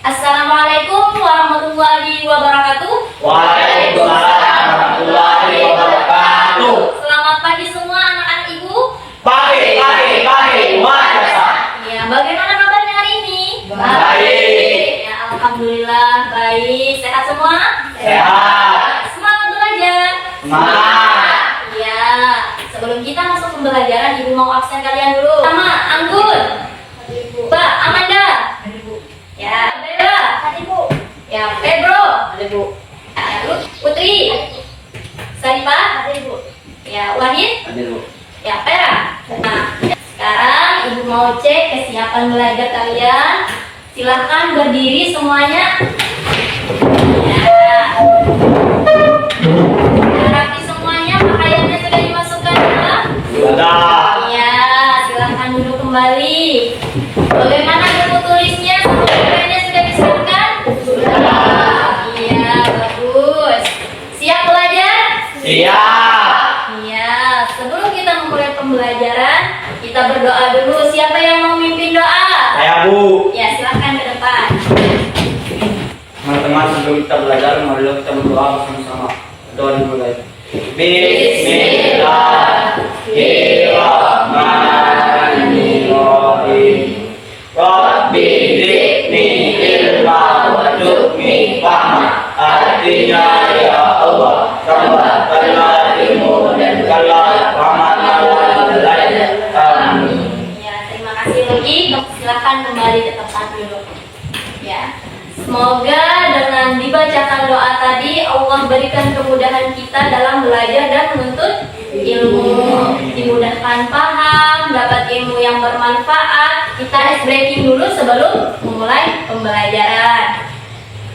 Assalamualaikum warahmatullahi wabarakatuh. Waalaikumsalam warahmatullahi wabarakatuh. Selamat pagi semua anak-anak ibu. Pagi, puasa. Ya, bagaimana kabarnya hari ini? Baik. Ya, alhamdulillah baik. Sehat semua? Sehat. Semangat belajar. Semangat. Ya, sebelum kita masuk pembelajaran, ibu mau absen kalian dulu. Sama, Anggun. Mbak Amanda. Ya, Bella. Ya, Pedro. Ya, Putri. Saripah. Ya, Wahid. Ya, Pera. Nah, sekarang ibu mau cek kesiapan belajar kalian. Silahkan berdiri semuanya. Ya. Rapi semuanya, pakaiannya sudah dimasukkan dalam. Sudah. Ya, silahkan duduk kembali. Bagaimana buku tulisnya sama pulpennya sudah disiapkan? Sudah. Iya, bagus. Siap belajar? Siap. Iya, sebelum kita memulai pembelajaran, kita berdoa dulu. Siapa yang mau mimpin doa? Saya Bu. Ya, silahkan ke depan. Teman-teman, sebelum kita belajar, mari kita berdoa bersama-sama. Doa dimulai. Bismillahirrahmanirrahim. Rabbi zidni ilma warzuqni fahma. Artinya ya Allah, tambahkanlah ilmu dan kalah rahmatnya wal hidayah. Amin. Ya, terima kasih lagi. Silahkan kembali ke tempat duduk. Ya. Semoga dengan dibacakan doa tadi Allah berikan kemudahan kita dalam belajar dan menuntut ilmu, dimudahkan paham, dapat ilmu yang bermanfaat. Kita ice breaking dulu sebelum memulai pembelajaran.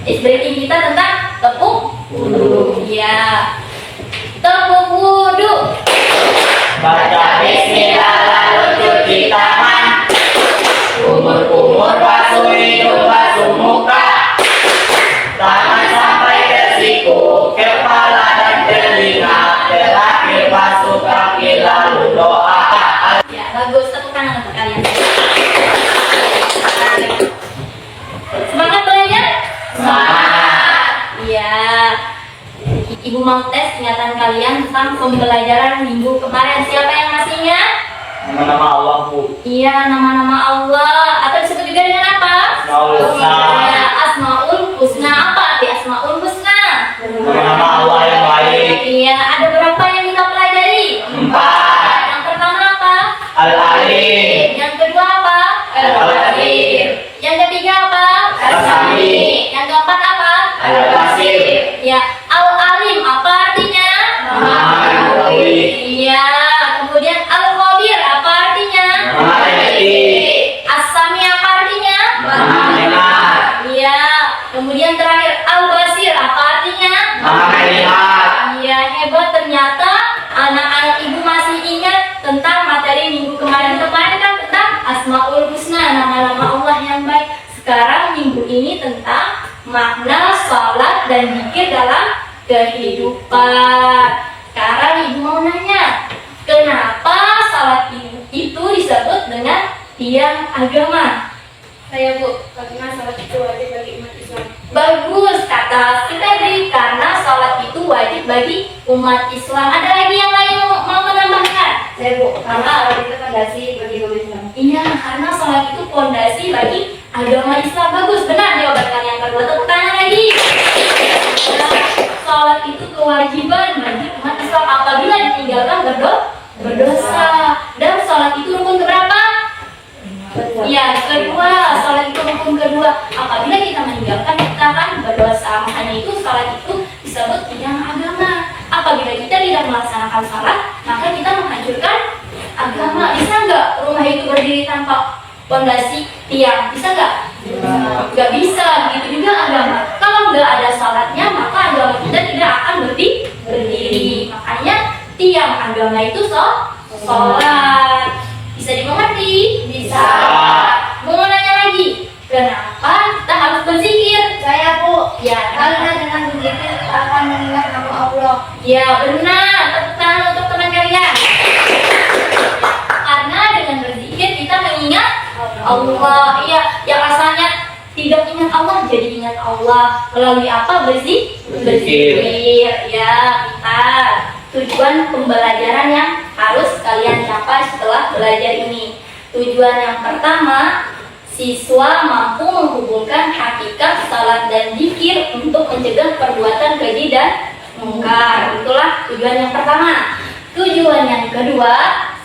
Ice breaking kita tentang tepuk wudhu. Ya, tepuk wudhu. Baca bismillah lalu cuci tangan. Kumur-kumur basuh hidung, basuh muka. Tangan sampai ke siku, kepala dan telinga. Terakhir basuh kaki lalu doa. Ya, bagus. Tepuk tangan untuk kalian. Semangat belajar? Semangat. Iya. Ibu mau tes ingatan kalian tentang pembelajaran minggu kemarin. Siapa yang masih ingat? Nama Allah Bu. Iya, nama-nama Allah. Atau disebut juga dengan apa? Asmaul Husna. Ya, Asmaul Husna. Apa arti Asmaul Husna? Nama Allah yang baik. Iya, ada berapa yang kita pelajari? 4. Yang pertama apa? Al-Alim. Yang kedua apa? Al-Qadir. Yang ketiga apa? As-Sami. Yang keempat apa? Al-Basir. Ya, Al-Alim apa artinya? Maha mengetahui. Iya, kemudian Al-Khabir apa artinya? Maha teliti. As-Sami apa artinya? Maha mendengar. Iya, kemudian terakhir Al-Basir apa artinya? Maha melihat. Iya, hebat ternyata anak-anak ibu masih ingat tentang materi minggu kemarin. Kemarin kan tentang Asmaul Husna, nama-nama Allah yang baik. Sekarang minggu ini tentang makna sholat dan zikir dalam kehidupan. Sekarang ibu mau nanya, kenapa sholat itu disebut dengan tiang agama? Saya Bu, karena salat itu wajib bagi umat Islam. Bagus kata si Febri, karena sholat itu wajib bagi umat Islam. Ada lagi yang lain mau menambahkan? Saya Bu, karena salat itu fondasi bagi umat Islam. Iya, karena sholat itu fondasi bagi agama Islam. Bagus, benar jawaban kalian yang kedua. Tepuk tangan lagi. Nah, sholat itu kewajiban bagi umat Islam apabila ditinggalkan berdosa. Dan sholat itu rukun keberapa? Ya, kedua. Sholat itu rukun kedua. Apabila kita meninggalkan, kita akan berdosa. Makanya itu sholat itu disebut tiang agama. Apabila kita tidak melaksanakan sholat, maka kita menghancurkan agama. Bisa nggak rumah itu berdiri tanpa fondasi tiang? Bisa nggak? Nggak bisa. Begitu juga agama. Kalau nggak ada sholatnya, maka agama kita tidak akan berdiri. Makanya tiang agama itu sholat. Bisa dimengerti? Bisa. Mau nanya lagi, kenapa kita harus berzikir? Saya Bu, Ya, karena dengan berzikir akan mengingat nama Allah. ya benar. Tepuk tangan untuk teman kalian. Karena dengan berzikir kita mengingat Allah. Iya, yang rasanya tidak ingat ingat Allah, jadi ingat Allah melalui apa? Berzikir. Ya, kita tujuan pembelajaran yang harus kalian capai setelah belajar ini. Tujuan yang pertama, siswa mampu menghubungkan hakikat salat dan zikir untuk mencegah perbuatan keji dan mungkar. Itulah tujuan yang pertama. Tujuan yang kedua,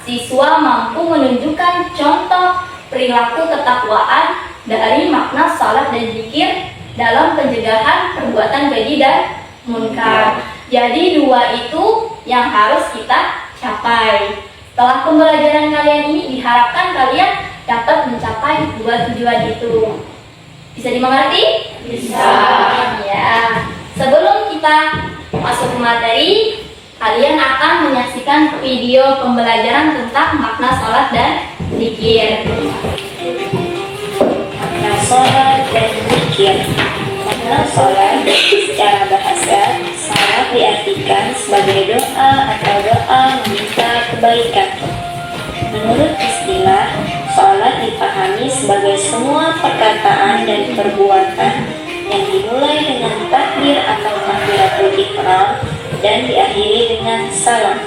siswa mampu menunjukkan contoh perilaku ketakwaan dari makna salat dan zikir dalam pencegahan perbuatan keji dan munkar. Jadi dua itu yang harus kita capai. Setelah pembelajaran kalian ini diharapkan kalian dapat mencapai dua tujuan itu. Bisa dimengerti? Bisa. Ya. Sebelum kita masuk ke materi, kalian akan menyaksikan video pembelajaran tentang makna salat dan zikir. Makna salat dan zikir. Makna salat secara bahasa, salat diartikan sebagai doa atau doa meminta kebaikan. Menurut istilah, salat dipahami sebagai semua perkataan dan perbuatan yang dimulai dengan takbir atau takbiratul ihram dan diakhiri dengan salam.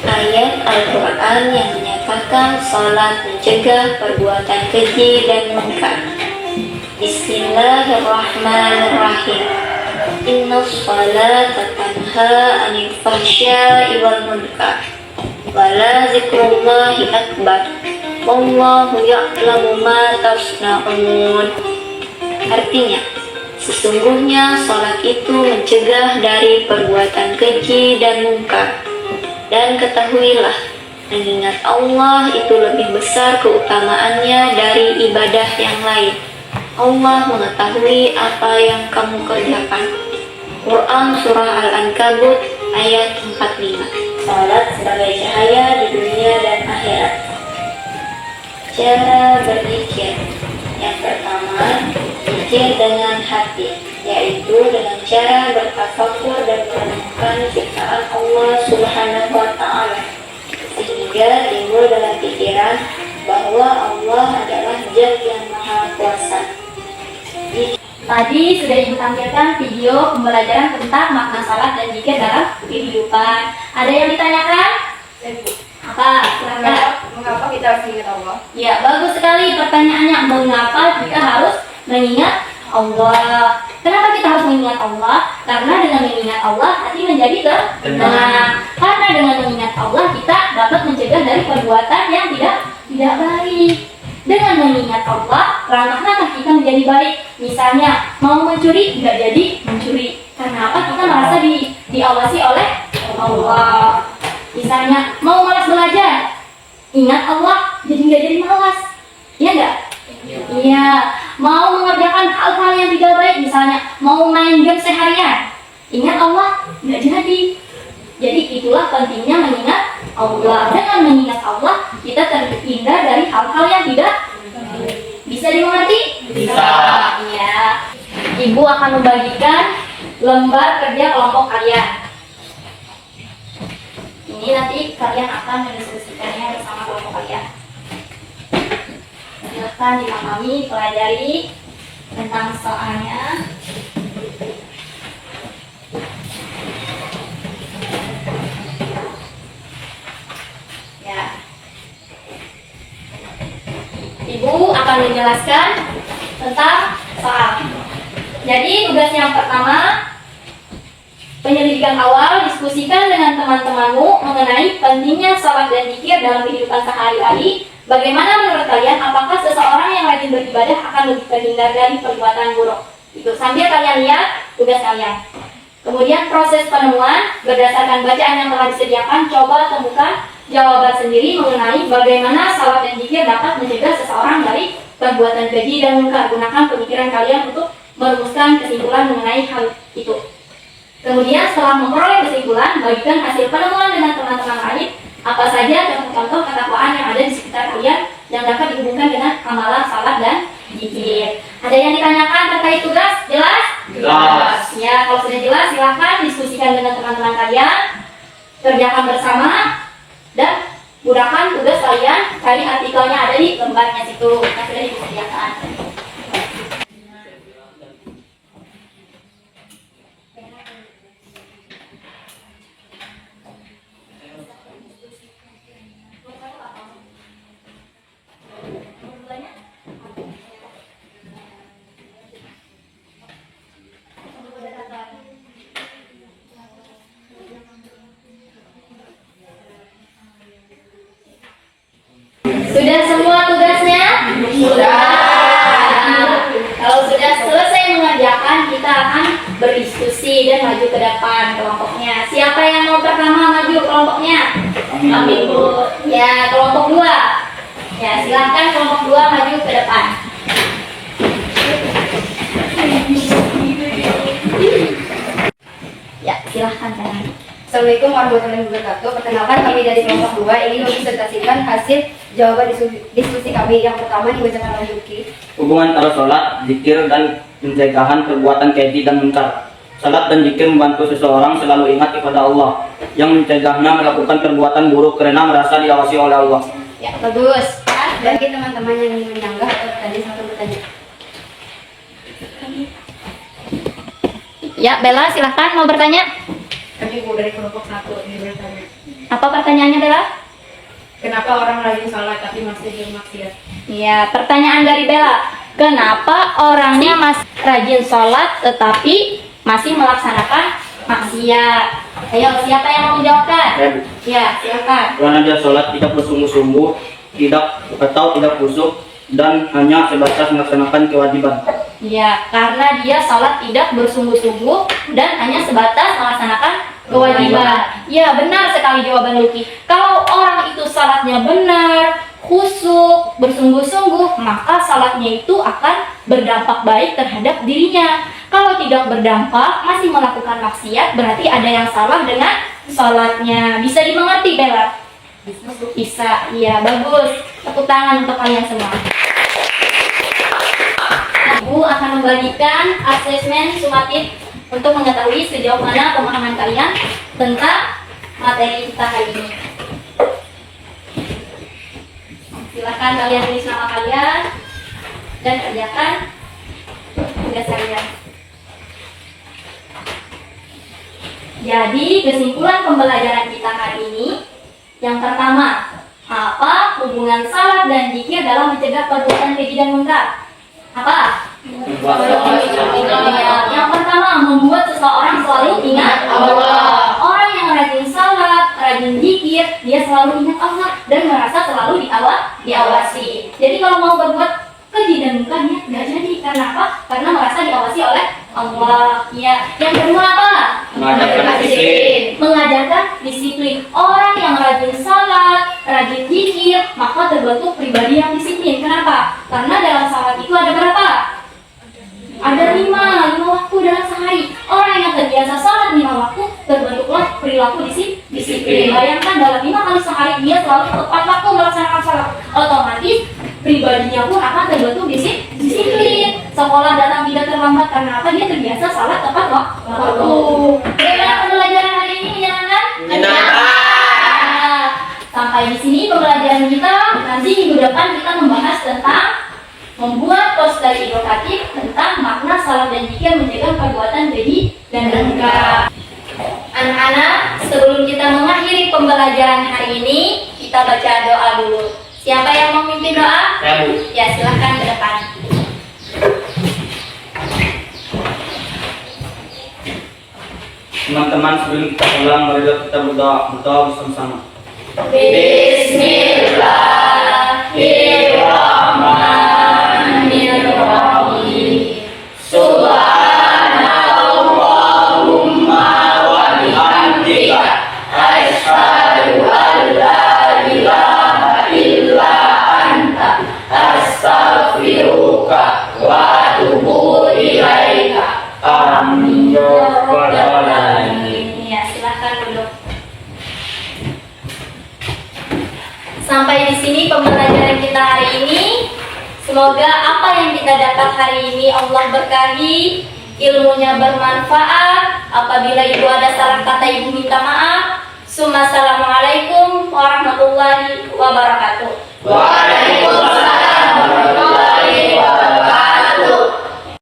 Ayat Al-Quran yang menyatakan salat mencegah perbuatan keji dan munkar. Bismillahirrahmanirrahim. Inna salata tanha anil fahsya'i wal munkar. Wala zikrullahi akbar. Wallahu ya'lamu ma tasna'un. Artinya, sesungguhnya salat itu mencegah dari perbuatan keji dan mungkar. Dan ketahuilah, mengingat Allah itu lebih besar keutamaannya dari ibadah yang lain. Allah mengetahui apa yang kamu kerjakan. Quran Surah Al-Ankabut ayat 45. Salat sebagai cahaya di dunia dan akhirat. Cara berzikir. Yang pertama, zikir dengan hati, yaitu dengan cara bertafakur dan merenungkan ciptaan Allah Subhanahu wa Ta'ala, sehingga timbul dalam pikiran bahwa Allah adalah Zat yang Maha Kuasa. Tadi sudah Ibu tampilkan video pembelajaran tentang makna salat dan zikir dalam kehidupan. Ada yang ditanyakan? Apa? Silakan. Mengapa kita harus ingat Allah? Ya, bagus sekali pertanyaannya. Mengapa kita harus mengingat Allah? Kenapa kita harus mengingat Allah? Karena dengan mengingat Allah hati menjadi tenang. Karena dengan mengingat Allah kita dapat mencegah dari perbuatan yang tidak baik. Dengan mengingat Allah, langkah kita menjadi baik. Misalnya mau mencuri tidak jadi mencuri. Karena apa? Kita merasa diawasi oleh Allah. Misalnya mau malas belajar, ingat Allah, jadi nggak jadi malas. Iya nggak? Iya. Mau mengerjakan hal-hal yang tidak baik, misalnya mau main game seharian, ingat Allah, nggak jadi. Jadi itulah pentingnya mengingat Allah. Dengan mengingat Allah, kita terhindar dari hal-hal yang tidak. Bisa dimengerti? Bisa. Ya. Ibu akan membagikan lembar kerja kelompok kalian. Ini nanti kalian akan mendiskusikannya bersama kelompok kalian. Silahkan dipahami, pelajari tentang soalnya. Ya. Ibu akan menjelaskan tentang soal. Jadi tugas yang pertama, penyelidikan awal, diskusikan dengan teman-temanmu mengenai pentingnya salat dan zikir dalam kehidupan sehari-hari. Bagaimana menurut kalian, apakah seseorang yang rajin beribadah akan lebih terhindar dari perbuatan buruk? Itu sambil kalian lihat tugas kalian. Kemudian proses penemuan, berdasarkan bacaan yang telah disediakan, coba temukan jawaban sendiri mengenai bagaimana salat dan zikir dapat mencegah seseorang dari perbuatan keji dan munkar. Gunakan pemikiran kalian untuk merumuskan kesimpulan mengenai hal itu. Kemudian setelah memperoleh kesimpulan, bagikan hasil penemuan dengan teman-teman lain. Apa saja contoh-contoh ketakwaan yang ada di sekitar kalian yang dapat dihubungkan dengan amalan salat dan zikir. Ada yang ditanyakan terkait tugas? Jelas? Jelas. Ya, kalau sudah jelas silahkan diskusikan dengan teman-teman kalian, kerjakan bersama, dan gunakan tugas kalian. Cari artikelnya ada di lembarnya situ yang sudah disediakan. kursi dan maju ke depan kelompoknya. Siapa yang mau pertama maju kelompoknya? Amin Bu. Ya, kelompok 2. Ya, silahkan kelompok 2 maju ke depan. Ya, silahkan teman. Assalamualaikum warahmatullahi wabarakatuh. Perkenalkan, kami dari kelompok 2 ingin mempresentasikan hasil jawaban diskusi kami. Yang pertama dibacakan oleh Yuki. Hubungan antara sholat, zikir, dan pencegahan perbuatan keji dan munkar. Salat dan zikir membantu seseorang selalu ingat kepada Allah, yang mencegahnya melakukan perbuatan buruk karena merasa diawasi oleh Allah. Ya, bagus. Bagi teman-teman yang ingin menyanggah atau bertanya, satu bertanya. Ya, Bella silahkan mau bertanya. Kami Bu dari kelompok 1 ingin bertanya. Apa pertanyaannya Bella? Kenapa orang rajin salat tapi masih bermaksiat? Ya, pertanyaan dari Bella. Kenapa orangnya masih rajin sholat tetapi masih melaksanakan maksiat? Ayo, siapa yang mau menjawabkan? Ya, silakan. Karena dia sholat tidak bersungguh-sungguh, tidak khusyuk, dan hanya sebatas melaksanakan kewajiban. Ya, karena dia sholat tidak bersungguh-sungguh dan hanya sebatas melaksanakan kewajiban. Ya, benar sekali jawaban Lucky. Kalau orang itu sholatnya benar, khusyuk, bersungguh-sungguh, maka sholatnya itu akan berdampak baik terhadap dirinya. Kalau tidak berdampak, masih melakukan maksiat, berarti ada yang salah dengan sholatnya. Bisa dimengerti, Bella? Bisa, iya, bagus. Tepuk tangan untuk kalian semua. Ibu akan membagikan asesmen sumatif untuk mengetahui sejauh mana pemahaman kalian tentang materi kita hari ini. Silakan kalian tulis nama kalian dan kerjakan tugas kalian. Jadi kesimpulan pembelajaran kita hari ini, yang pertama, apa hubungan salat dan zikir dalam mencegah perbuatan keji dan munkar? Apa? Yang pertama, membuat seseorang selalu ingat Allah. Orang yang rajin salat, rajin zikir, dia selalu ingat Allah dan merasa selalu diawasi. Jadi kalau mau berbuat keji dan munkar, dia tidak jadi. Karena apa? Karena merasa diawasi oleh Allah. Ya. Yang kedua apa? Mengajarkan disiplin. Mengajarkan disiplin. Orang yang rajin salat, rajin zikir, maka terbentuk pribadi yang disiplin. Kenapa? Karena dalam salat itu ada berapa? Ada 5 waktu dalam sehari. Orang yang terbiasa salat 5 waktu, terbentuklah perilaku disiplin. Bayangkan dalam 5 kali sehari dia selalu tepat waktu melaksanakan salat. Otomatis pribadinya pun akan terbentuk disiplin. Sekolah datang tidak terlambat karena apa? Dia terbiasa salat tepat waktu. Bagaimana pembelajaran hari ini menyenangkan? Nah, sampai di sini pembelajaran kita. Nanti minggu depan kita membahas tentang membuat poster edukatif tentang makna salat dan zikir mencegah perbuatan keji dan munkar. Anak-anak, sebelum kita mengakhiri pembelajaran hari ini, kita baca doa dulu. Siapa yang mau memimpin doa? Saya, Bu. Ya, silahkan ke depan. Teman-teman, sebelum kita pulang, marilah kita berdoa bersama-sama. Bismillahirrahmanirrahim. Subhanallahumma wa bihamdika, asyhadu an la ilaha illa anta, astaghfiruka wa atubu ilaika. Amin ya rabbal alamin. Ya, silakan duduk. Sampai di sini pembelajaran kita hari ini. Semoga apa yang kita dapat hari ini Allah berkahi, ilmunya bermanfaat. Apabila ibu ada salah kata, ibu minta maaf. Assalamualaikum warahmatullahi wabarakatuh. Waalaikumsalam.